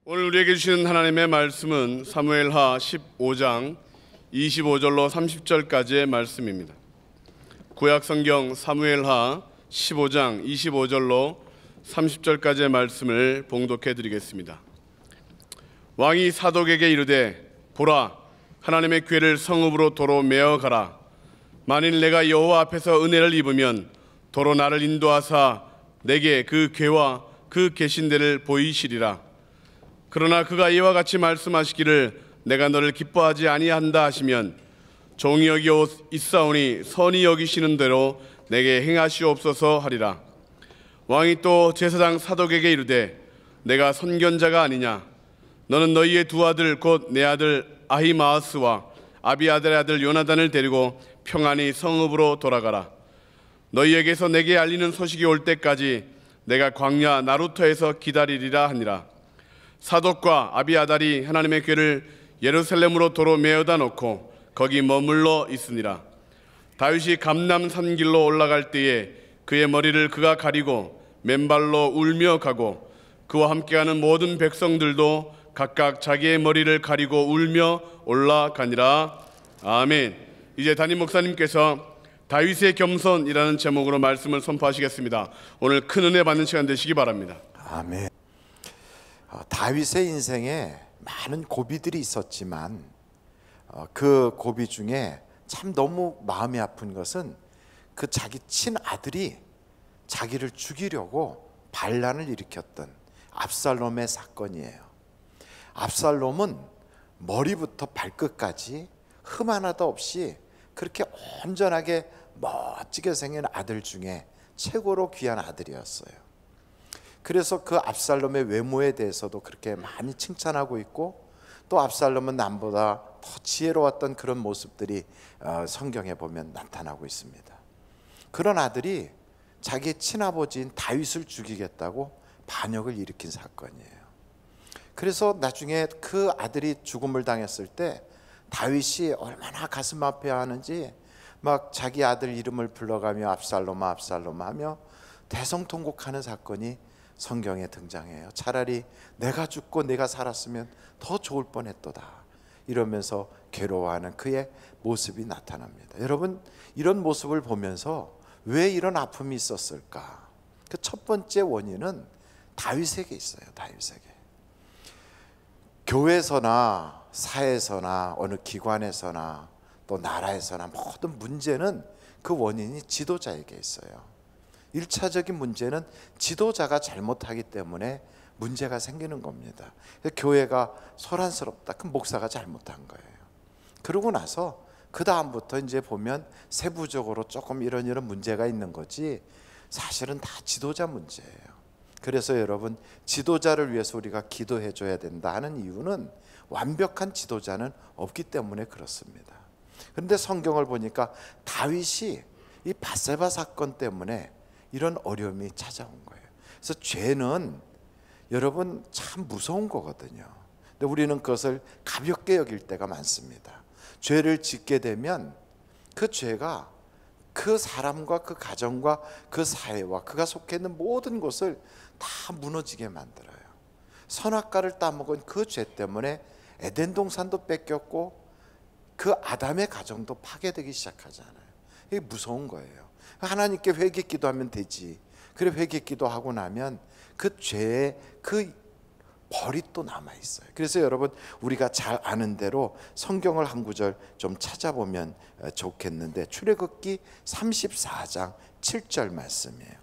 오늘 우리에게 주시는 하나님의 말씀은 사무엘하 15장 25절로 30절까지의 말씀입니다. 구약성경 사무엘하 15장 25절로 30절까지의 말씀을 봉독해 드리겠습니다. 왕이 사독에게 이르되 보라, 하나님의 궤를 성읍으로 도로 메어 가라. 만일 내가 여호와 앞에서 은혜를 입으면 도로 나를 인도하사 내게 그 궤와 그 계신 데를 보이시리라. 그러나 그가 이와 같이 말씀하시기를 내가 너를 기뻐하지 아니한다 하시면 종이 여기오 있사오니 선히 여기시는 대로 내게 행하시옵소서 하리라. 왕이 또 제사장 사독에게 이르되 내가 선견자가 아니냐. 너는 너희의 두 아들 곧 내 아들 아히마아스와 아비아들의 아들 요나단을 데리고 평안히 성읍으로 돌아가라. 너희에게서 내게 알리는 소식이 올 때까지 내가 광야 나루터에서 기다리리라 하니라. 사독과 아비아달이 하나님의 궤를 예루살렘으로 도로 메어다 놓고 거기 머물러 있으니라. 다윗이 감람산 길로 올라갈 때에 그의 머리를 그가 가리고 맨발로 울며 가고 그와 함께하는 모든 백성들도 각각 자기의 머리를 가리고 울며 올라가니라. 아멘. 이제 담임 목사님께서 다윗의 겸손이라는 제목으로 말씀을 선포하시겠습니다. 오늘 큰 은혜 받는 시간 되시기 바랍니다. 아멘. 다윗의 인생에 많은 고비들이 있었지만 그 고비 중에 참 너무 마음이 아픈 것은 그 자기 친아들이 자기를 죽이려고 반란을 일으켰던 압살롬의 사건이에요. 압살롬은 머리부터 발끝까지 흠 하나도 없이 그렇게 온전하게 멋지게 생긴 아들 중에 최고로 귀한 아들이었어요. 그래서 그 압살롬의 외모에 대해서도 그렇게 많이 칭찬하고 있고, 또 압살롬은 남보다 더 지혜로웠던 그런 모습들이 성경에 보면 나타나고 있습니다. 그런 아들이 자기 친아버지인 다윗을 죽이겠다고 반역을 일으킨 사건이에요. 그래서 나중에 그 아들이 죽음을 당했을 때 다윗이 얼마나 가슴 아파하는지 막 자기 아들 이름을 불러가며 압살롬아 압살롬아 하며 대성통곡하는 사건이 성경에 등장해요. 차라리 내가 죽고 내가 살았으면 더 좋을 뻔했도다 이러면서 괴로워하는 그의 모습이 나타납니다. 여러분, 이런 모습을 보면서 왜 이런 아픔이 있었을까? 그 첫 번째 원인은 다윗에게 있어요. 다윗에게. 교회에서나 사회에서나 어느 기관에서나 또 나라에서나 모든 문제는 그 원인이 지도자에게 있어요. 1차적인 문제는 지도자가 잘못하기 때문에 문제가 생기는 겁니다. 교회가 소란스럽다. 그럼 목사가 잘못한 거예요. 그러고 나서 그 다음부터 이제 보면 세부적으로 조금 이런 문제가 있는 거지 사실은 다 지도자 문제예요. 그래서 여러분, 지도자를 위해서 우리가 기도해 줘야 된다 하는 이유는 완벽한 지도자는 없기 때문에 그렇습니다. 그런데 성경을 보니까 다윗이 이 밧세바 사건 때문에 이런 어려움이 찾아온 거예요. 그래서 죄는 여러분 참 무서운 거거든요. 근데 우리는 그것을 가볍게 여길 때가 많습니다. 죄를 짓게 되면 그 죄가 그 사람과 그 가정과 그 사회와 그가 속해 있는 모든 것을 다 무너지게 만들어요. 선악과를 따먹은 그 죄 때문에 에덴 동산도 뺏겼고 그 아담의 가정도 파괴되기 시작하잖아요. 이게 무서운 거예요. 하나님께 회개 기도하면 되지. 그래 회개 기도하고 나면 그 죄의 그 벌이 또 남아 있어요. 그래서 여러분, 우리가 잘 아는 대로 성경을 한 구절 좀 찾아보면 좋겠는데, 출애굽기 34장 7절 말씀이에요.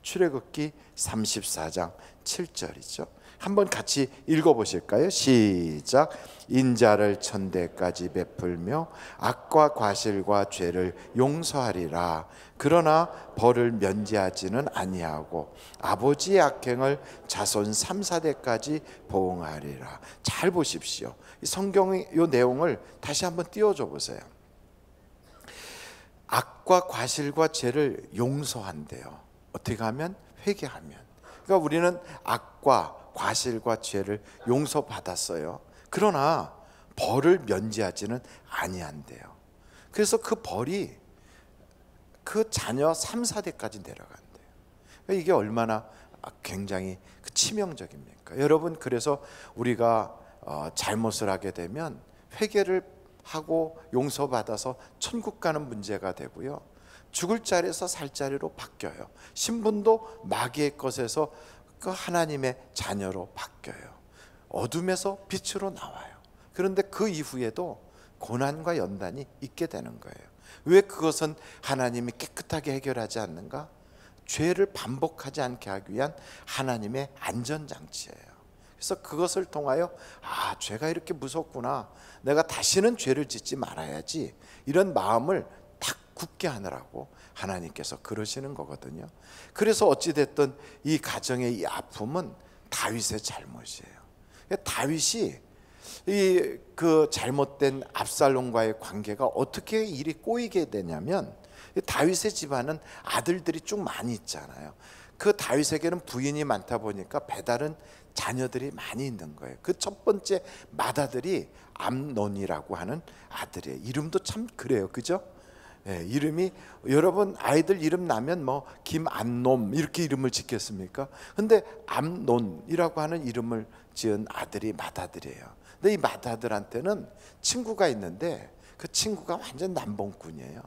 출애굽기 34장 7절이죠. 한번 같이 읽어보실까요? 시작. 인자를 천대까지 베풀며 악과 과실과 죄를 용서하리라. 그러나 벌을 면제하지는 아니하고 아버지의 악행을 자손 3, 4대까지 보응하리라. 잘 보십시오. 이 성경의 이 내용을 다시 한번 띄워줘 보세요. 악과 과실과 죄를 용서한대요. 어떻게 하면? 회개하면. 그러니까 우리는 악과 과실과 죄를 용서받았어요. 그러나 벌을 면제하지는 아니한대요. 그래서 그 벌이 그 자녀 3, 4대까지 내려간대요. 이게 얼마나 굉장히 치명적입니까? 여러분, 그래서 우리가 잘못을 하게 되면 회개를 하고 용서받아서 천국 가는 문제가 되고요, 죽을 자리에서 살 자리로 바뀌어요. 신분도 마귀의 것에서 그 하나님의 자녀로 바뀌어요. 어둠에서 빛으로 나와요. 그런데 그 이후에도 고난과 연단이 있게 되는 거예요. 왜 그것은 하나님이 깨끗하게 해결하지 않는가? 죄를 반복하지 않게 하기 위한 하나님의 안전장치예요. 그래서 그것을 통하여 죄가 이렇게 무섭구나, 내가 다시는 죄를 짓지 말아야지, 이런 마음을 딱 굳게 하느라고 하나님께서 그러시는 거거든요. 그래서 어찌됐든 이 가정의 이 아픔은 다윗의 잘못이에요. 다윗이 이 그 잘못된 압살롬과의 관계가 어떻게 일이 꼬이게 되냐면, 다윗의 집안은 아들들이 쭉 많이 있잖아요. 그 다윗에게는 부인이 많다 보니까 배다른 자녀들이 많이 있는 거예요. 그 첫 번째 맏아들이 암논이라고 하는 아들이에요. 이름도 참 그래요, 그죠? 이름이, 여러분 아이들 이름 나면 뭐 김암놈 이렇게 이름을 짓겠습니까? 근데 암논이라고 하는 이름을 지은 아들이 맏아들이에요. 근데 이 맏아들한테는 친구가 있는데 그 친구가 완전 남봉꾼이에요.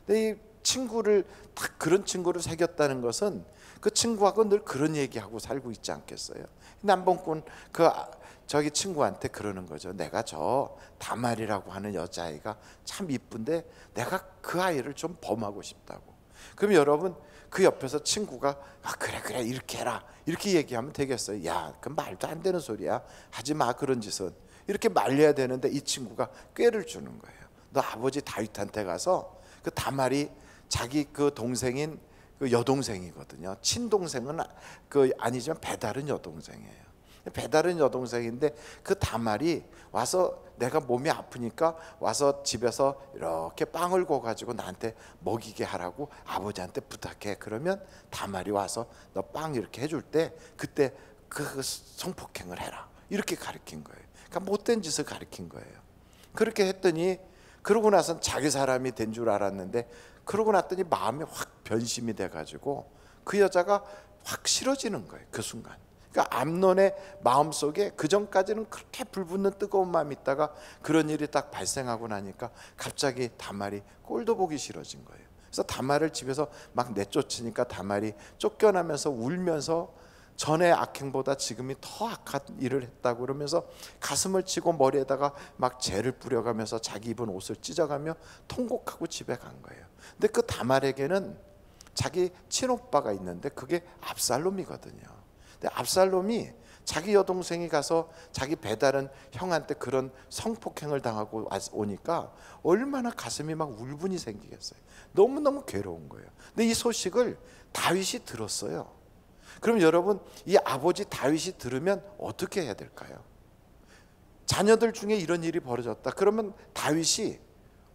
근데 이 친구를 딱 그런 친구를 사귀었다는 것은 그 친구하고 늘 그런 얘기하고 살고 있지 않겠어요? 남봉꾼 저기 친구한테 그러는 거죠. 내가 저 다말이라고 하는 여자아이가 참 이쁜데 내가 그 아이를 좀 범하고 싶다고. 그럼 여러분, 그 옆에서 친구가 그래 이렇게 해라 이렇게 얘기하면 되겠어요? 야, 그 말도 안 되는 소리야, 하지 마 그런 짓은, 이렇게 말려야 되는데 이 친구가 꾀를 주는 거예요. 너 아버지 다윗한테 가서 그 다말이 자기 그 동생인 그 여동생이거든요. 친동생은 아니지만 배다른 여동생이에요. 배다른 여동생인데 그 다말이 와서 내가 몸이 아프니까 와서 집에서 이렇게 빵을 구워가지고 나한테 먹이게 하라고 아버지한테 부탁해. 그러면 다말이 와서 너 빵 이렇게 해줄 때 그때 그 성폭행을 해라 이렇게 가르친 거예요. 그러니까 못된 짓을 가르친 거예요. 그렇게 했더니 그러고 나선 자기 사람이 된 줄 알았는데, 그러고 났더니 마음이 확 변심이 돼가지고 그 여자가 확 싫어지는 거예요, 그 순간. 그러니까 암논의 마음속에 그전까지는 그렇게 불붙는 뜨거운 마음이 있다가 그런 일이 딱 발생하고 나니까 갑자기 다말이 꼴도 보기 싫어진 거예요. 그래서 다말을 집에서 막 내쫓으니까 다말이 쫓겨나면서 울면서 전의 악행보다 지금이 더 악한 일을 했다고 그러면서 가슴을 치고 머리에다가 막 재를 뿌려가면서 자기 입은 옷을 찢어가며 통곡하고 집에 간 거예요. 근데 그 다말에게는 자기 친오빠가 있는데 그게 압살롬이거든요. 근데 압살롬이 자기 여동생이 가서 자기 배다른 형한테 그런 성폭행을 당하고 오니까 얼마나 가슴이 막 울분이 생기겠어요. 너무너무 괴로운 거예요. 근데 이 소식을 다윗이 들었어요. 그럼 여러분, 이 아버지 다윗이 들으면 어떻게 해야 될까요? 자녀들 중에 이런 일이 벌어졌다 그러면 다윗이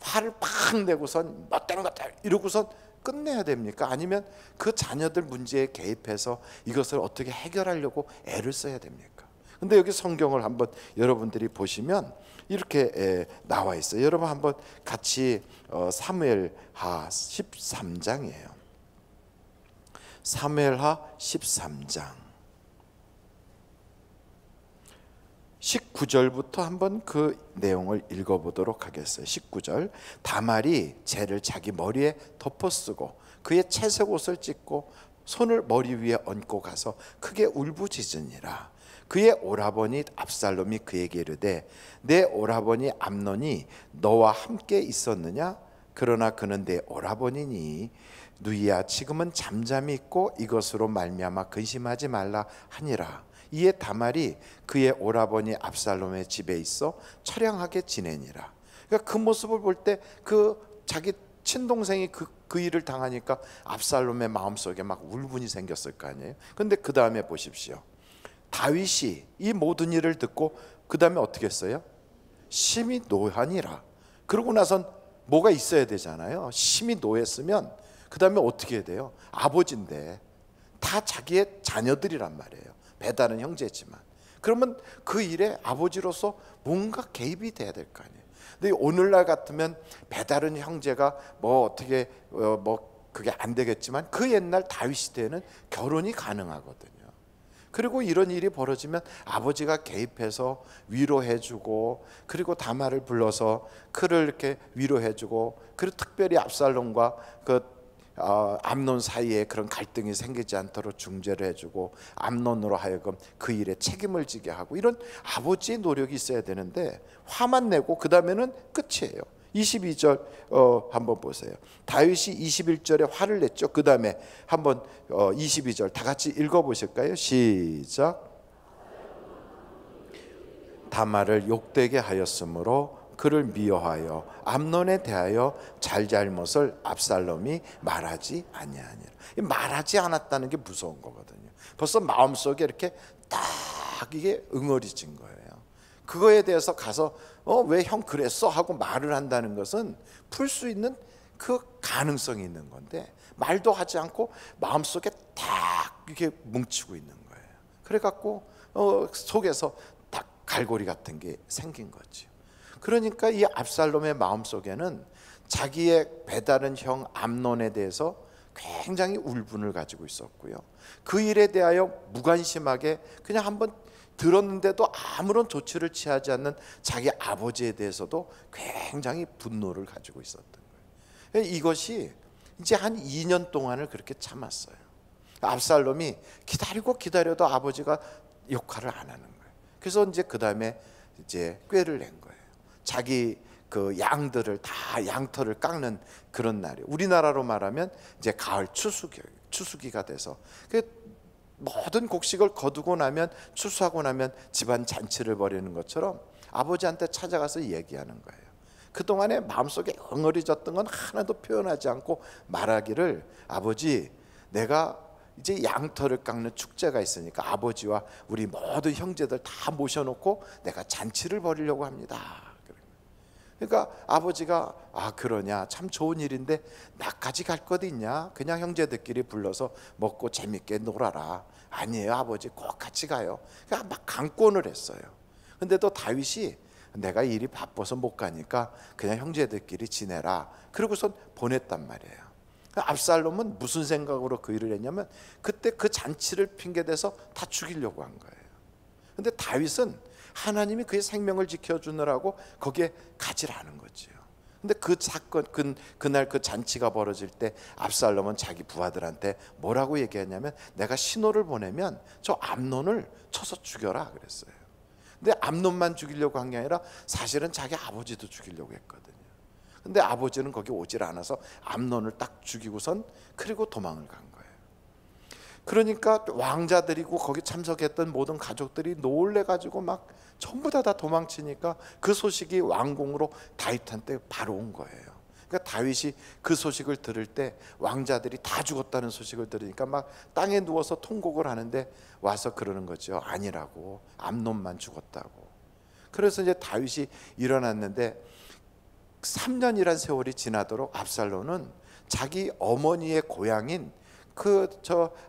화를 팍 내고선 못되는 것들 이러고선 끝내야 됩니까? 아니면 그 자녀들 문제에 개입해서 이것을 어떻게 해결하려고 애를 써야 됩니까? 근데 여기 성경을 한번 여러분들이 보시면 이렇게 나와 있어요. 여러분 한번 같이 사무엘하 13장이에요. 사무엘하 13장 19절부터 한번 그 내용을 읽어보도록 하겠어요. 19절, 다말이 재를 자기 머리에 덮어쓰고 그의 채색 옷을 찢고 손을 머리 위에 얹고 가서 크게 울부짖으니라. 그의 오라버니 압살롬이 그에게 이르되 내 오라버니 암논이 너와 함께 있었느냐? 그러나 그는 내 오라버니니 누이야 지금은 잠잠히 있고 이것으로 말미암아 근심하지 말라 하니라. 이에 다말이 그의 오라버니 압살롬의 집에 있어 처량하게 지내니라. 그러니까 그 모습을 볼 때 그 자기 친동생이 그 일을 당하니까 압살롬의 마음속에 막 울분이 생겼을 거 아니에요. 그런데 그 다음에 보십시오. 다윗이 이 모든 일을 듣고 그 다음에 어떻게 했어요? 심히 노하니라. 그러고 나선 뭐가 있어야 되잖아요. 심히 노했으면 그 다음에 어떻게 해야 돼요? 아버지인데 다 자기의 자녀들이란 말이에요. 배다른 형제지만. 그러면 그 일에 아버지로서 뭔가 개입이 돼야 될 거 아니에요. 근데 오늘날 같으면 배다른 형제가 뭐 어떻게 그게 안 되겠지만 그 옛날 다윗 시대에는 결혼이 가능하거든요. 그리고 이런 일이 벌어지면 아버지가 개입해서 위로해주고, 그리고 다말을 불러서 그를 이렇게 위로해주고, 그리고 특별히 압살롬과 암논 사이에 그런 갈등이 생기지 않도록 중재를 해주고, 암논으로 하여금 그 일에 책임을 지게 하고, 이런 아버지의 노력이 있어야 되는데 화만 내고 그 다음에는 끝이에요. 22절 한번 보세요. 다윗이 21절에 화를 냈죠. 그 다음에 한번 22절 다 같이 읽어보실까요? 시작. 다말을 욕되게 하였으므로 그를 미워하여 암논에 대하여 잘잘못을 압살롬이 말하지 아니하니라. 말하지 않았다는 게 무서운 거거든요. 벌써 마음속에 이렇게 딱 이게 응어리진 거예요. 그거에 대해서 가서 왜 형 그랬어? 하고 말을 한다는 것은 풀 수 있는 그 가능성이 있는 건데, 말도 하지 않고 마음속에 딱 이렇게 뭉치고 있는 거예요. 그래갖고 속에서 딱 갈고리 같은 게 생긴 거죠. 그러니까 이 압살롬의 마음속에는 자기의 배다른 형 암논에 대해서 굉장히 울분을 가지고 있었고요. 그 일에 대하여 무관심하게 그냥 한번 들었는데도 아무런 조치를 취하지 않는 자기 아버지에 대해서도 굉장히 분노를 가지고 있었던 거예요. 이것이 이제 한 2년 동안을 그렇게 참았어요. 압살롬이 기다리고 기다려도 아버지가 역할을 안 하는 거예요. 그래서 이제 그 다음에 이제 꾀를 낸 거예요. 자기 그 양들을 다 양털을 깎는 그런 날이, 우리나라로 말하면 이제 가을 추수기가 돼서 모든 곡식을 거두고 나면, 추수하고 나면 집안 잔치를 벌이는 것처럼 아버지한테 찾아가서 얘기하는 거예요. 그동안에 마음속에 엉어리졌던 건 하나도 표현하지 않고 말하기를, 아버지, 내가 이제 양털을 깎는 축제가 있으니까 아버지와 우리 모든 형제들 다 모셔놓고 내가 잔치를 벌이려고 합니다. 그러니까 아버지가 그러냐, 참 좋은 일인데 나까지 갈 것 있냐, 그냥 형제들끼리 불러서 먹고 재밌게 놀아라. 아니에요 아버지, 꼭 같이 가요. 그러니까 막 강권을 했어요. 근데 또 다윗이 내가 일이 바빠서 못 가니까 그냥 형제들끼리 지내라, 그러고선 보냈단 말이에요. 압살롬은 무슨 생각으로 그 일을 했냐면, 그때 그 잔치를 핑계대서 다 죽이려고 한 거예요. 근데 다윗은 하나님이 그의 생명을 지켜주느라고 거기에 가지 않은 거지요. 근데 그 사건, 그날 그 잔치가 벌어질 때 압살롬은 자기 부하들한테 뭐라고 얘기했냐면, 내가 신호를 보내면 저 암논을 쳐서 죽여라 그랬어요. 근데 암논만 죽이려고 한 게 아니라 사실은 자기 아버지도 죽이려고 했거든요. 근데 아버지는 거기 오질 않아서 암논을 딱 죽이고선 그리고 도망을 간 거예요. 그러니까 왕자들이고 거기 참석했던 모든 가족들이 놀래가지고 막 전부 다 도망치니까 그 소식이 왕궁으로 다윗한테 바로 온 거예요. 그러니까 다윗이 그 소식을 들을 때 왕자들이 다 죽었다는 소식을 들으니까 막 땅에 누워서 통곡을 하는데, 와서 그러는 거죠. 아니라고, 암논만 죽었다고. 그래서 이제 다윗이 일어났는데 3년이란 세월이 지나도록 압살롬은 자기 어머니의 고향인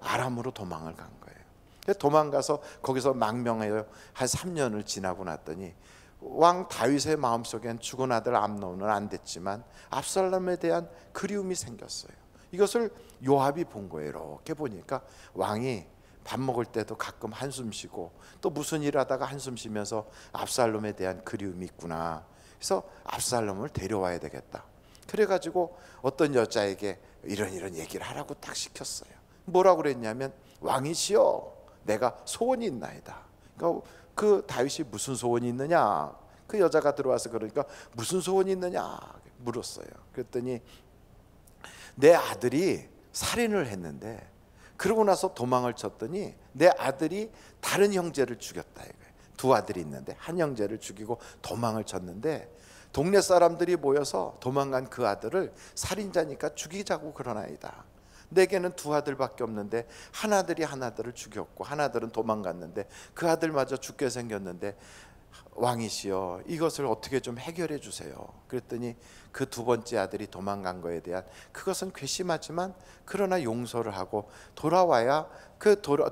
아람으로 도망을 간 거예요. 도망가서 거기서 망명하여 한 3년을 지나고 났더니 왕 다윗의 마음속엔 죽은 아들 암논은 안 됐지만 압살롬에 대한 그리움이 생겼어요. 이것을 요압이 본 거예요. 이렇게 보니까 왕이 밥 먹을 때도 가끔 한숨 쉬고 또 무슨 일 하다가 한숨 쉬면서 압살롬에 대한 그리움이 있구나. 그래서 압살롬을 데려와야 되겠다. 그래가지고 어떤 여자에게 이런 얘기를 하라고 딱 시켰어요. 뭐라고 그랬냐면, 왕이시여, 내가 소원이 있나이다. 그러니까 그 다윗이 무슨 소원이 있느냐, 그 여자가 들어와서 그러니까 무슨 소원이 있느냐 물었어요. 그랬더니 내 아들이 살인을 했는데, 그러고 나서 도망을 쳤더니 내 아들이 다른 형제를 죽였다 이거예요. 두 아들이 있는데 한 형제를 죽이고 도망을 쳤는데, 동네 사람들이 모여서 도망간 그 아들을 살인자니까 죽이자고 그러나이다. 내게는 두 아들밖에 없는데 하나들을 죽였고 하나들은 도망갔는데 그 아들마저 죽게 생겼는데, 왕이시여, 이것을 어떻게 좀 해결해 주세요. 그랬더니 그 두 번째 아들이 도망간 거에 대한, 그것은 괘씸하지만 그러나 용서를 하고 돌아와야,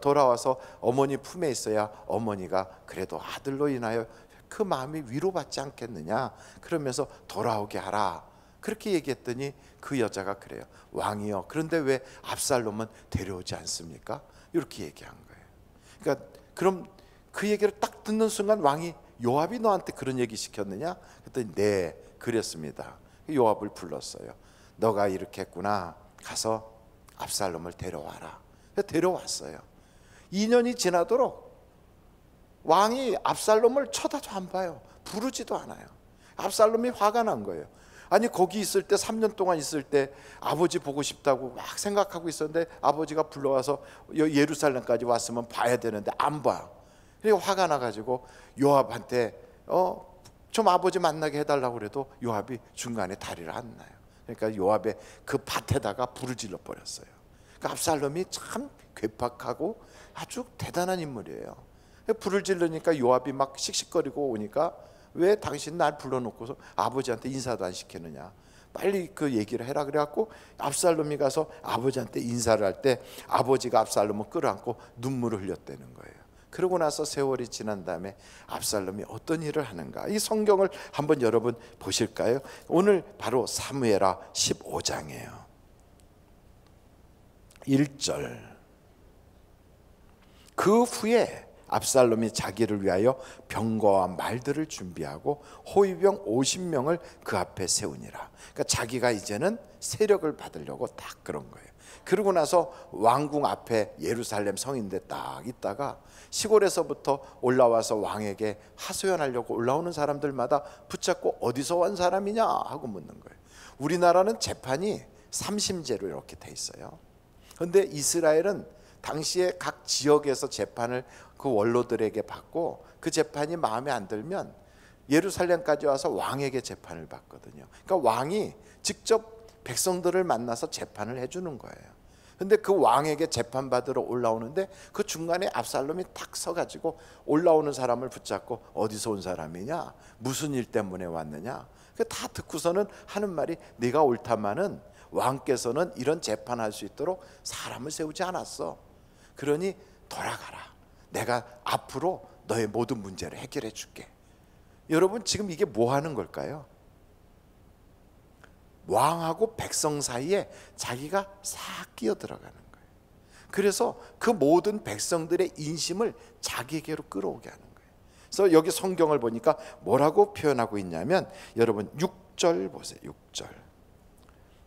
돌아와서 어머니 품에 있어야 어머니가 그래도 아들로 인하여 그 마음이 위로받지 않겠느냐, 그러면서 돌아오게 하라. 그렇게 얘기했더니 그 여자가 그래요. 왕이여, 그런데 왜 압살롬은 데려오지 않습니까? 이렇게 얘기한 거예요. 그러니까 그럼 그 얘기를 딱 듣는 순간 왕이 요압이 너한테 그런 얘기 시켰느냐? 그랬더니 네, 그랬습니다. 요압을 불렀어요. 너가 이렇게 했구나. 가서 압살롬을 데려와라. 데려왔어요. 2년이 지나도록 왕이 압살롬을 쳐다도 안 봐요. 부르지도 않아요. 압살롬이 화가 난 거예요. 아니 거기 있을 때 3년 동안 있을 때 아버지 보고 싶다고 막 생각하고 있었는데 아버지가 불러와서 예루살렘까지 왔으면 봐야 되는데 안 봐. 그러니까 화가 나가지고 요압한테 좀 아버지 만나게 해달라고 그래도 요압이 중간에 다리를 안 놔요. 그러니까 요압의 그 밭에다가 불을 질러 버렸어요. 그러니까 압살롬이 참 괴팍하고 아주 대단한 인물이에요. 불을 지르니까 요압이 막 씩씩거리고 오니까 왜 당신 날 불러놓고서 아버지한테 인사도 안 시키느냐, 빨리 그 얘기를 해라. 그래갖고 압살롬이 가서 아버지한테 인사를 할 때 아버지가 압살롬을 끌어안고 눈물을 흘렸다는 거예요. 그러고 나서 세월이 지난 다음에 압살롬이 어떤 일을 하는가, 이 성경을 한번 여러분 보실까요? 오늘 바로 사무엘하 15장이에요 1절. 그 후에 압살롬이 자기를 위하여 병거와 말들을 준비하고 호위병 50명을 그 앞에 세우니라. 그러니까 자기가 이제는 세력을 받으려고 딱 그런 거예요. 그러고 나서 왕궁 앞에 예루살렘 성인데 딱 있다가 시골에서부터 올라와서 왕에게 하소연하려고 올라오는 사람들마다 붙잡고 어디서 온 사람이냐 하고 묻는 거예요. 우리나라는 재판이 삼심제로 이렇게 돼 있어요. 그런데 이스라엘은 당시에 각 지역에서 재판을 그 원로들에게 받고 그 재판이 마음에 안 들면 예루살렘까지 와서 왕에게 재판을 받거든요. 그러니까 왕이 직접 백성들을 만나서 재판을 해주는 거예요. 근데 그 왕에게 재판받으러 올라오는데 그 중간에 압살롬이 탁 서가지고 올라오는 사람을 붙잡고 어디서 온 사람이냐, 무슨 일 때문에 왔느냐, 다 듣고서는 하는 말이 네가 옳다마는 왕께서는 이런 재판할 수 있도록 사람을 세우지 않았어. 그러니 돌아가라. 내가 앞으로 너의 모든 문제를 해결해 줄게. 여러분 지금 이게 뭐 하는 걸까요? 왕하고 백성 사이에 자기가 싹 끼어 들어가는 거예요. 그래서 그 모든 백성들의 인심을 자기에게로 끌어오게 하는 거예요. 그래서 여기 성경을 보니까 뭐라고 표현하고 있냐면 여러분 6절 보세요. 6절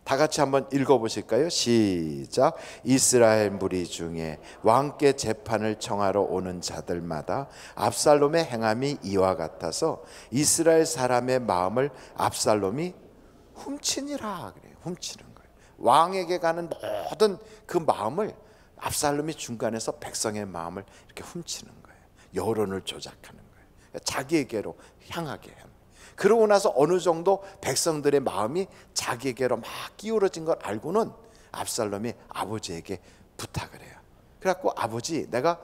다 같이 한번 읽어보실까요? 시작. 이스라엘 무리 중에 왕께 재판을 청하러 오는 자들마다 압살롬의 행함이 이와 같아서 이스라엘 사람의 마음을 압살롬이 훔치니라 그래요. 훔치는 거예요. 왕에게 가는 모든 그 마음을 압살롬이 중간에서 백성의 마음을 이렇게 훔치는 거예요. 여론을 조작하는 거예요. 자기에게로 향하게 해요. 그러고 나서 어느 정도 백성들의 마음이 자기에게로 막 기울어진 걸 알고는 압살롬이 아버지에게 부탁을 해요. 그래갖고 아버지, 내가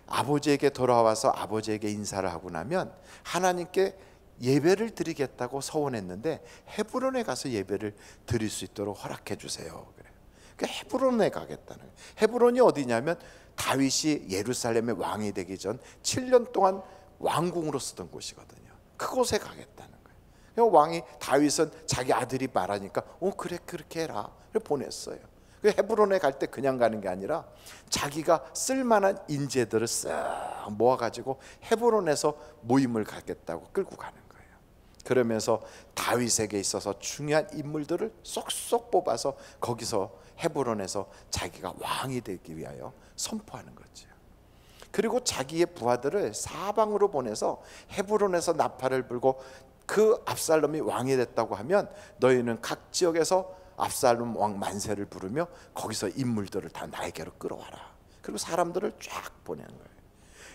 아버지에게 돌아와서 아버지에게 인사를 하고 나면 하나님께 예배를 드리겠다고 서원했는데 헤브론에 가서 예배를 드릴 수 있도록 허락해 주세요. 그래요. 그러니까 헤브론에 가겠다는 거예요. 헤브론이 어디냐면 다윗이 예루살렘의 왕이 되기 전 7년 동안 왕궁으로 쓰던 곳이거든요. 그곳에 가겠다는 거예요. 왕이 다윗은 자기 아들이 말하니까 그래 그렇게 해라. 그래 보냈어요. 헤브론에 갈 때 그냥 가는 게 아니라 자기가 쓸만한 인재들을 싹 모아가지고 헤브론에서 모임을 갖겠다고 끌고 가는 거예요. 그러면서 다윗에게 있어서 중요한 인물들을 쏙쏙 뽑아서 거기서 헤브론에서 자기가 왕이 되기 위하여 선포하는 거죠. 그리고 자기의 부하들을 사방으로 보내서 헤브론에서 나팔을 불고 그 압살롬이 왕이 됐다고 하면 너희는 각 지역에서 압살롬 왕 만세를 부르며 거기서 인물들을 다 나에게로 끌어와라. 그리고 사람들을 쫙 보내는 거예요.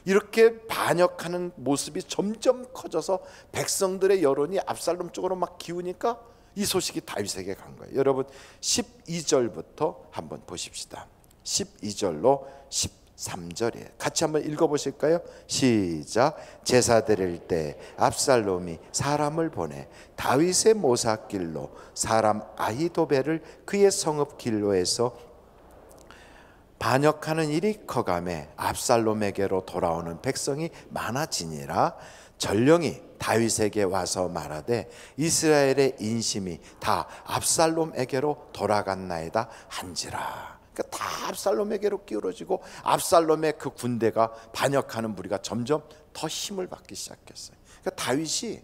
이렇게 반역하는 모습이 점점 커져서 백성들의 여론이 압살롬 쪽으로 막 기우니까 이 소식이 다윗에게 간 거예요. 여러분 12절부터 한번 보십시다. 12절로 13절이에요. 같이 한번 읽어보실까요? 시작. 제사 드릴 때 압살롬이 사람을 보내 다윗의 모사길로 사람 아히도벨을 그의 성읍 길로에서 반역하는 일이 커가매 압살롬에게로 돌아오는 백성이 많아지니라. 전령이 다윗에게 와서 말하되 이스라엘의 인심이 다 압살롬에게로 돌아갔나이다 한지라. 그러니까 그러니까 다 압살롬에게로 기울어지고 압살롬의 그 군대가 반역하는 무리가 점점 더 힘을 받기 시작했어요. 그러니까 다윗이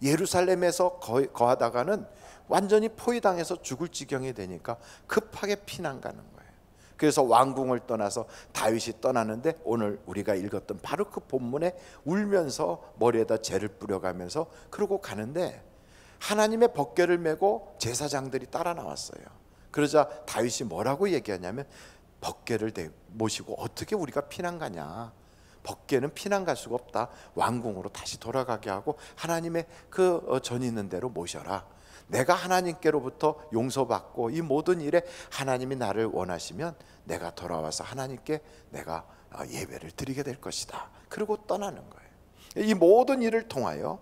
예루살렘에서 거하다가는 완전히 포위당해서 죽을 지경이 되니까 급하게 피난 가는 거예요. 그래서 왕궁을 떠나서 다윗이 떠나는데 오늘 우리가 읽었던 바로 그 본문에 울면서 머리에다 재를 뿌려가면서 그러고 가는데 하나님의 법궤를 메고 제사장들이 따라 나왔어요. 그러자 다윗이 뭐라고 얘기하냐면 법궤를 모시고 어떻게 우리가 피난 가냐, 법궤는 피난 갈 수가 없다, 왕궁으로 다시 돌아가게 하고 하나님의 그 전 있는 대로 모셔라. 내가 하나님께로부터 용서받고 이 모든 일에 하나님이 나를 원하시면 내가 돌아와서 하나님께 내가 예배를 드리게 될 것이다. 그리고 떠나는 거예요. 이 모든 일을 통하여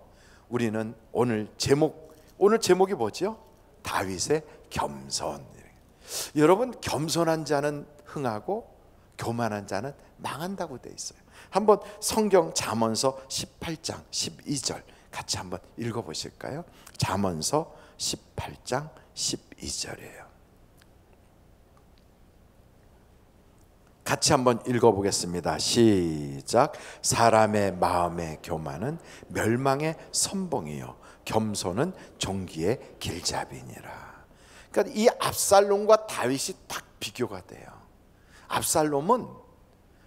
우리는 오늘 제목이 뭐죠? 다윗의 겸손. 여러분, 겸손한 자는 흥하고 교만한 자는 망한다고 돼 있어요. 한번 성경 잠언서 18장 12절 같이 한번 읽어보실까요? 잠언서 18장 12절이에요. 같이 한번 읽어보겠습니다. 시작. 사람의 마음의 교만은 멸망의 선봉이요 겸손은 종기의 길잡이니라. 그러니까 이 압살롬과 다윗이 딱 비교가 돼요. 압살롬은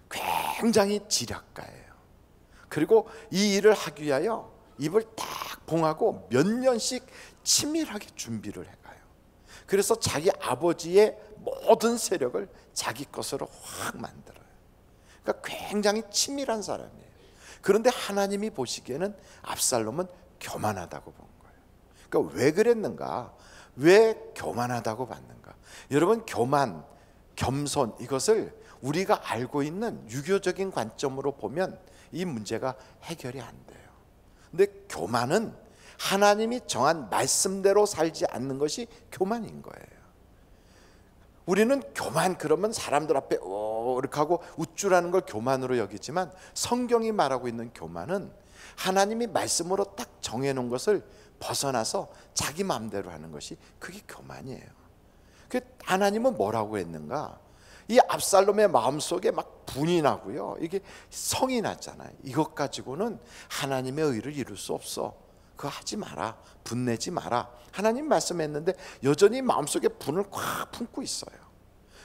굉장히 지략가예요. 그리고 이 일을 하기 위하여 입을 딱 봉하고 몇 년씩 치밀하게 준비를 해가요. 그래서 자기 아버지의 모든 세력을 자기 것으로 확 만들어요. 그러니까 굉장히 치밀한 사람이에요. 그런데 하나님이 보시기에는 압살롬은 교만하다고 본 거예요. 그러니까 왜 그랬는가? 왜 교만하다고 봤는가? 여러분, 교만, 겸손, 이것을 우리가 알고 있는 유교적인 관점으로 보면 이 문제가 해결이 안 돼요. 근데 교만은 하나님이 정한 말씀대로 살지 않는 것이 교만인 거예요. 우리는 교만 그러면 사람들 앞에 이렇게 하고 우쭐하는 걸 교만으로 여기지만 성경이 말하고 있는 교만은 하나님이 말씀으로 딱 정해놓은 것을 벗어나서 자기 마음대로 하는 것이 그게 교만이에요. 하나님은 뭐라고 했는가? 이 압살롬의 마음속에 막 분이 나고요, 이게 성이 났잖아요. 이것 가지고는 하나님의 의를 이룰 수 없어. 그거 하지 마라, 분내지 마라. 하나님 말씀했는데 여전히 마음속에 분을 꽉 품고 있어요.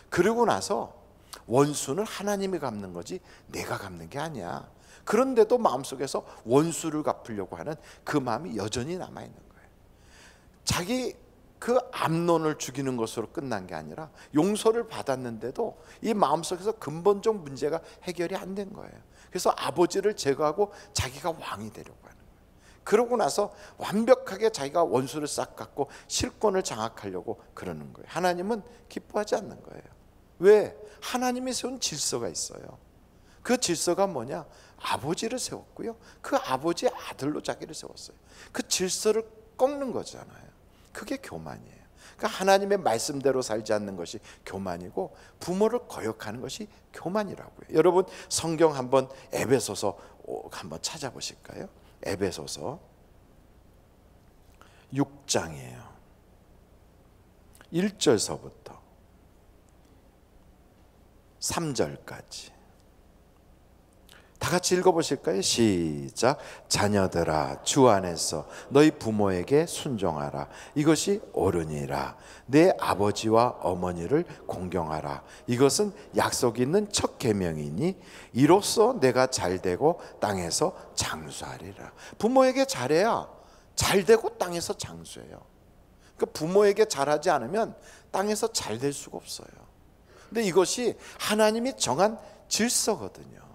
그러고 나서 원수는 하나님이 갚는 거지 내가 갚는 게 아니야. 그런데도 마음속에서 원수를 갚으려고 하는 그 마음이 여전히 남아있는 거예요. 자기 그 암논을 죽이는 것으로 끝난 게 아니라 용서를 받았는데도 이 마음속에서 근본적 문제가 해결이 안 된 거예요. 그래서 아버지를 제거하고 자기가 왕이 되려고 하는 거예요. 그러고 나서 완벽하게 자기가 원수를 싹 갚고 실권을 장악하려고 그러는 거예요. 하나님은 기뻐하지 않는 거예요. 왜? 하나님이 세운 질서가 있어요. 그 질서가 뭐냐? 아버지를 세웠고요, 그 아버지의 아들로 자기를 세웠어요. 그 질서를 꺾는 거잖아요. 그게 교만이에요. 그러니까 하나님의 말씀대로 살지 않는 것이 교만이고 부모를 거역하는 것이 교만이라고요. 여러분, 성경 한번 에베소서 한번 찾아보실까요? 에베소서 6장이에요. 1절서부터 3절까지 다 같이 읽어보실까요? 시작. 자녀들아, 주 안에서 너희 부모에게 순종하라. 이것이 옳으니라. 내 아버지와 어머니를 공경하라. 이것은 약속 있는 첫 계명이니 이로써 내가 잘되고 땅에서 장수하리라. 부모에게 잘해야 잘되고 땅에서 장수해요. 그러니까 부모에게 잘하지 않으면 땅에서 잘될 수가 없어요. 근데 이것이 하나님이 정한 질서거든요.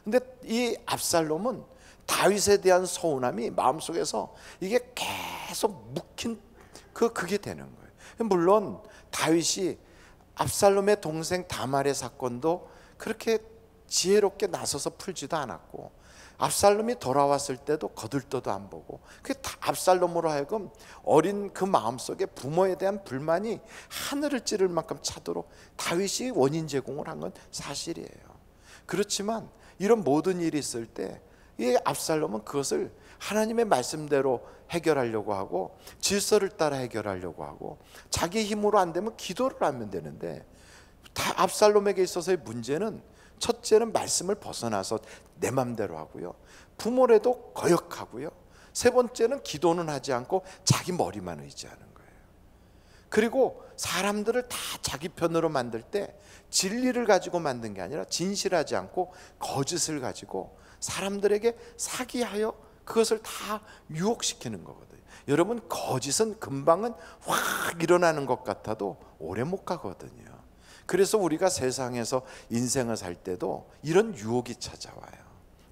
근데 이 압살롬은 다윗에 대한 서운함이 마음속에서 이게 계속 묵힌 그게 되는 거예요. 물론 다윗이 압살롬의 동생 다말의 사건도 그렇게 지혜롭게 나서서 풀지도 않았고, 압살롬이 돌아왔을 때도 거들떠도 안 보고, 그 압살롬으로 하여금 어린 그 마음속에 부모에 대한 불만이 하늘을 찌를 만큼 차도록 다윗이 원인 제공을 한 건 사실이에요. 그렇지만 이런 모든 일이 있을 때 이 압살롬은 그것을 하나님의 말씀대로 해결하려고 하고 질서를 따라 해결하려고 하고 자기 힘으로 안 되면 기도를 하면 되는데 다 압살롬에게 있어서의 문제는 첫째는 말씀을 벗어나서 내 맘대로 하고요, 부모래도 거역하고요, 세 번째는 기도는 하지 않고 자기 머리만 의지하는 거예요. 그리고 사람들을 다 자기 편으로 만들 때 진리를 가지고 만든 게 아니라 진실하지 않고 거짓을 가지고 사람들에게 사기하여 그것을 다 유혹시키는 거거든요. 여러분, 거짓은 금방은 확 일어나는 것 같아도 오래 못 가거든요. 그래서 우리가 세상에서 인생을 살 때도 이런 유혹이 찾아와요.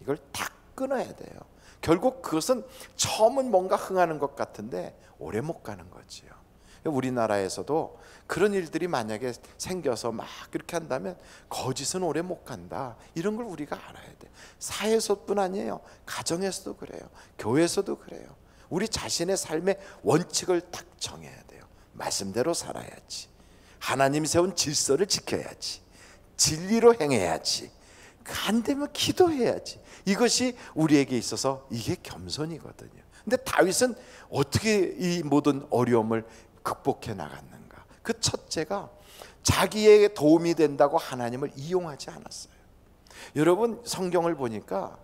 이걸 다 끊어야 돼요. 결국 그것은 처음은 뭔가 흥하는 것 같은데 오래 못 가는 거지요. 우리나라에서도 그런 일들이 만약에 생겨서 막 그렇게 한다면 거짓은 오래 못 간다, 이런 걸 우리가 알아야 돼. 사회에서뿐 아니에요. 가정에서도 그래요. 교회에서도 그래요. 우리 자신의 삶의 원칙을 딱 정해야 돼요. 말씀대로 살아야지, 하나님 세운 질서를 지켜야지, 진리로 행해야지, 안 되면 기도해야지. 이것이 우리에게 있어서 이게 겸손이거든요. 근데 다윗은 어떻게 이 모든 어려움을 극복해 나갔는가? 그 첫째가 자기에게 도움이 된다고 하나님을 이용하지 않았어요. 여러분, 성경을 보니까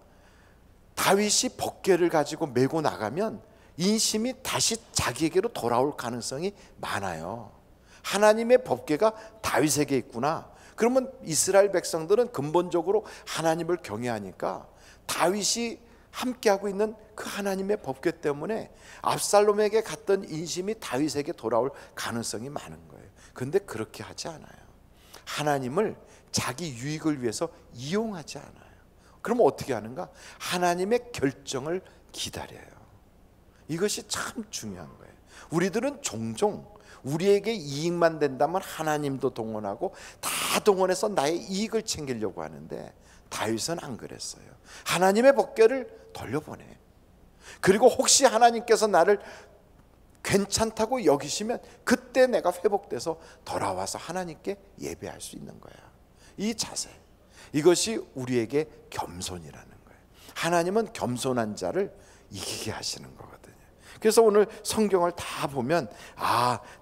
다윗이 법궤를 가지고 메고 나가면 인심이 다시 자기에게로 돌아올 가능성이 많아요. 하나님의 법궤가 다윗에게 있구나. 그러면 이스라엘 백성들은 근본적으로 하나님을 경외하니까 다윗이 함께하고 있는 그 하나님의 법궤 때문에 압살롬에게 갔던 인심이 다윗에게 돌아올 가능성이 많은 거예요. 그런데 그렇게 하지 않아요. 하나님을 자기 유익을 위해서 이용하지 않아요. 그럼 어떻게 하는가? 하나님의 결정을 기다려요. 이것이 참 중요한 거예요. 우리들은 종종 우리에게 이익만 된다면 하나님도 동원하고 다 동원해서 나의 이익을 챙기려고 하는데 다윗은 안 그랬어요. 하나님의 법궤를 돌려보내. 그리고 혹시 하나님께서 나를 괜찮다고 여기시면 그때 내가 회복돼서 돌아와서 하나님께 예배할 수 있는 거야. 이 자세, 이것이 우리에게 겸손이라는 거예요. 하나님은 겸손한 자를 이기게 하시는 거거든요. 그래서 오늘 성경을 다 보면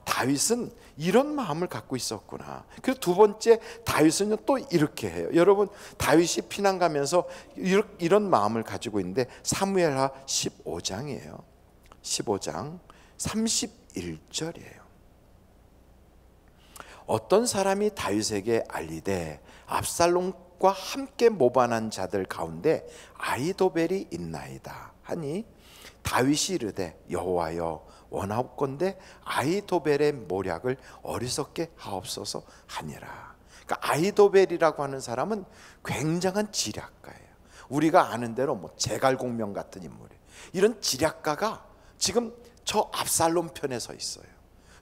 다윗은 이런 마음을 갖고 있었구나. 그리고 두 번째, 다윗은 또 이렇게 해요. 여러분, 다윗이 피난 가면서 이런 마음을 가지고 있는데 사무엘하 15장이에요 15장 31절이에요 어떤 사람이 다윗에게 알리되 압살롬과 함께 모반한 자들 가운데 아히도벨이 있나이다 하니 다윗이 이르되 여호와여 원하옵건대 아히도벨의 모략을 어리석게 하옵소서 하니라. 그러니까 아히도벨이라고 하는 사람은 굉장한 지략가예요. 우리가 아는 대로 제갈공명 같은 인물이에요. 이런 지략가가 지금 저 압살롬 편에 서 있어요.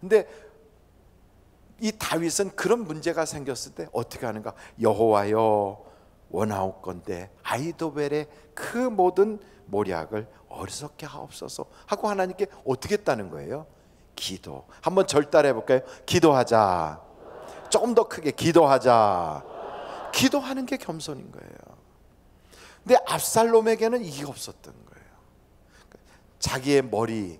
근데 이 다윗은 그런 문제가 생겼을 때 어떻게 하는가? 여호와여 원하옵건대 아히도벨의 그 모든 모략을 어리석게 하옵소서 하고 하나님께 어떻게 했다는 거예요? 기도. 한번 절 따라해 볼까요? 기도하자. 조금 더 크게 기도하자. 기도하는 게 겸손인 거예요. 근데 압살롬에게는 이게 없었던 거예요. 자기의 머리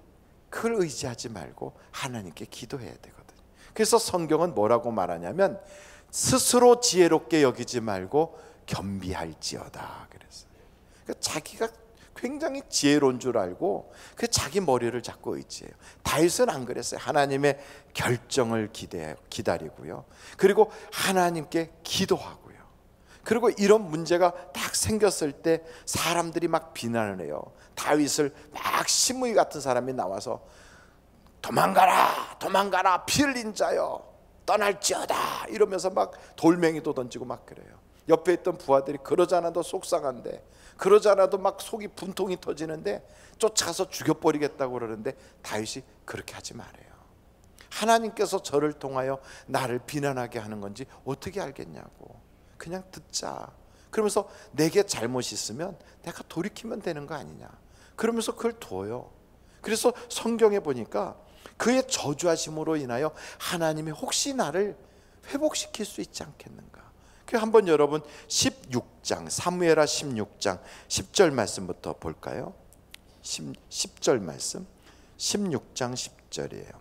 그걸 의지하지 말고 하나님께 기도해야 되거든요. 그래서 성경은 뭐라고 말하냐면 스스로 지혜롭게 여기지 말고 겸비할지어다 그랬어요. 그러니까 자기가 굉장히 지혜로운 줄 알고 그 자기 머리를 자꾸 의지해요. 다윗은 안 그랬어요. 하나님의 결정을 기다리고요. 그리고 하나님께 기도하고요. 그리고 이런 문제가 딱 생겼을 때 사람들이 막 비난을 해요. 다윗을 막 시므이 같은 사람이 나와서 도망가라 도망가라 피 흘린 자여 떠날지어다 이러면서 막 돌멩이도 던지고 막 그래요. 옆에 있던 부하들이 그러지 않아도 속상한데 그러지 않아도 막 속이 분통이 터지는데 쫓아가서 죽여버리겠다고 그러는데 다윗이 그렇게 하지 말아요. 하나님께서 저를 통하여 나를 비난하게 하는 건지 어떻게 알겠냐고. 그냥 듣자. 그러면서 내게 잘못이 있으면 내가 돌이키면 되는 거 아니냐. 그러면서 그걸 둬요. 그래서 성경에 보니까 그의 저주하심으로 인하여 하나님이 혹시 나를 회복시킬 수 있지 않겠는가. 한번 여러분 16장 사무엘하 16장 10절 말씀부터 볼까요? 10절 말씀 16장 10절이에요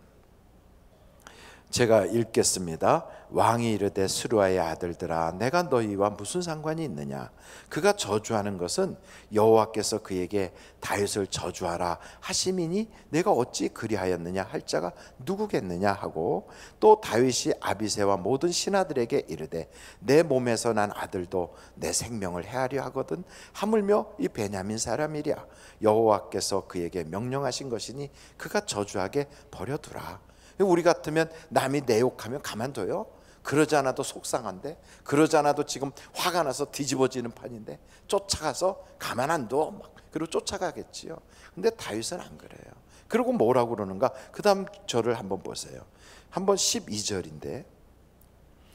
제가 읽겠습니다. 왕이 이르되 스루아의 아들들아 내가 너희와 무슨 상관이 있느냐. 그가 저주하는 것은 여호와께서 그에게 다윗을 저주하라 하심이니 내가 어찌 그리하였느냐 할 자가 누구겠느냐 하고, 또 다윗이 아비새와 모든 신하들에게 이르되 내 몸에서 난 아들도 내 생명을 해하려 하거든 하물며 이 베냐민 사람이랴. 여호와께서 그에게 명령하신 것이니 그가 저주하게 버려두라. 우리 같으면 남이 내 욕하면 가만둬요? 그러지 않아도 속상한데, 그러지 않아도 지금 화가 나서 뒤집어지는 판인데 쫓아가서 가만 안 둬. 그리고 쫓아가겠지요. 근데 다윗은 안 그래요. 그리고 뭐라고 그러는가? 그 다음 절을 한번 보세요. 한번 12절인데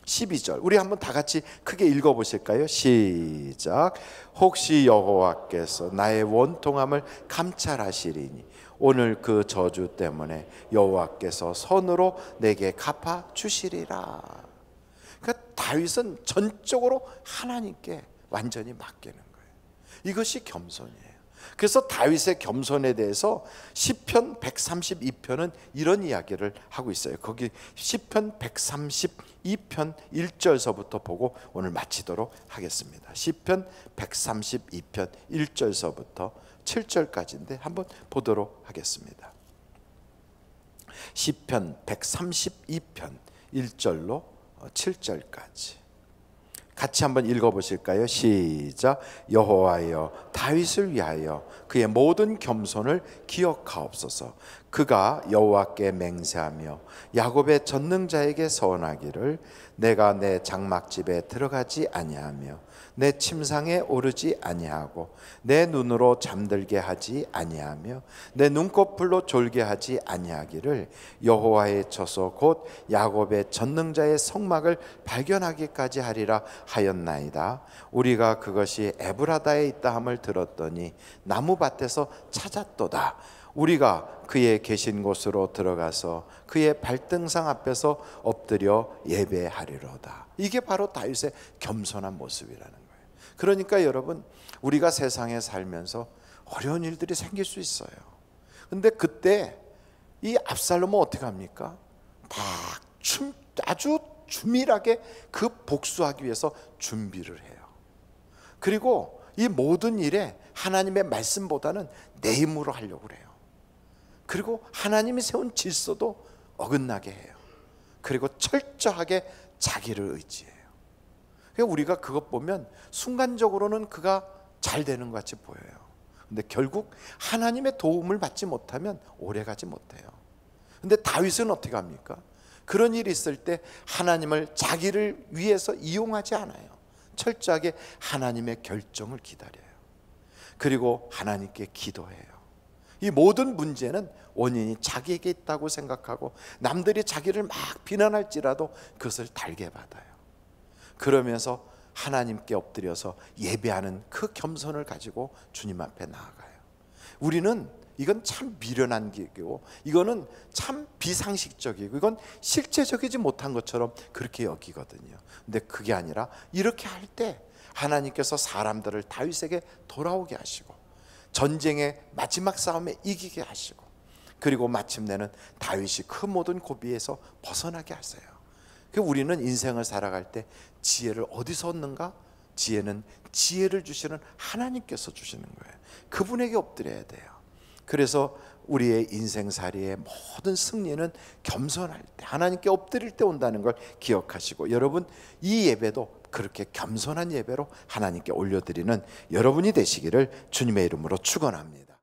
12절 우리 한번 다 같이 크게 읽어보실까요? 시작. 혹시 여호와께서 나의 원통함을 감찰하시리니 오늘 그 저주 때문에 여호와께서 선으로 내게 갚아 주시리라. 그러니까 다윗은 전적으로 하나님께 완전히 맡기는 거예요. 이것이 겸손이에요. 그래서 다윗의 겸손에 대해서 시편 132편은 이런 이야기를 하고 있어요. 거기 시편 132편 1절서부터 보고 오늘 마치도록 하겠습니다. 시편 132편 1절서부터 7절까지인데 한번 보도록 하겠습니다. 시편 132편 1절로 7절까지 같이 한번 읽어보실까요? 시작. 여호와여 다윗을 위하여 그의 모든 겸손을 기억하옵소서. 그가 여호와께 맹세하며 야곱의 전능자에게 서원하기를 내가 내 장막집에 들어가지 아니하며 내 침상에 오르지 아니하고 내 눈으로 잠들게 하지 아니하며 내 눈꺼풀로 졸게 하지 아니하기를 여호와의 처소 곧 야곱의 전능자의 성막을 발견하기까지 하리라 하였나이다. 우리가 그것이 에브라다에 있다 함을 들었더니 나무밭에서 찾았도다. 우리가 그의 계신 곳으로 들어가서 그의 발등상 앞에서 엎드려 예배하리로다. 이게 바로 다윗의 겸손한 모습이라는 거예요. 그러니까 여러분, 우리가 세상에 살면서 어려운 일들이 생길 수 있어요. 근데 그때 이 압살롬은 어떻게 합니까? 아주 주밀하게 그 복수하기 위해서 준비를 해요. 그리고 이 모든 일에 하나님의 말씀보다는 내 힘으로 하려고 그래요. 그리고 하나님이 세운 질서도 어긋나게 해요. 그리고 철저하게 자기를 의지해요. 그러니까 우리가 그것 보면 순간적으로는 그가 잘 되는 것 같이 보여요. 근데 결국 하나님의 도움을 받지 못하면 오래가지 못해요. 근데 다윗은 어떻게 합니까? 그런 일이 있을 때 하나님을 자기를 위해서 이용하지 않아요. 철저하게 하나님의 결정을 기다려요. 그리고 하나님께 기도해요. 이 모든 문제는 원인이 자기에게 있다고 생각하고 남들이 자기를 막 비난할지라도 그것을 달게 받아요. 그러면서 하나님께 엎드려서 예배하는 그 겸손을 가지고 주님 앞에 나아가요. 우리는 이건 참 미련한 길이고 이거는 참 비상식적이고 이건 실제적이지 못한 것처럼 그렇게 여기거든요. 근데 그게 아니라 이렇게 할 때 하나님께서 사람들을 다윗에게 돌아오게 하시고 전쟁의 마지막 싸움에 이기게 하시고 그리고 마침내는 다윗이 그 모든 고비에서 벗어나게 하세요. 우리는 인생을 살아갈 때 지혜를 어디서 얻는가? 지혜는 지혜를 주시는 하나님께서 주시는 거예요. 그분에게 엎드려야 돼요. 그래서 우리의 인생살이의 모든 승리는 겸손할 때 하나님께 엎드릴 때 온다는 걸 기억하시고 여러분 이 예배도 그렇게 겸손한 예배로 하나님께 올려드리는 여러분이 되시기를 주님의 이름으로 축원합니다.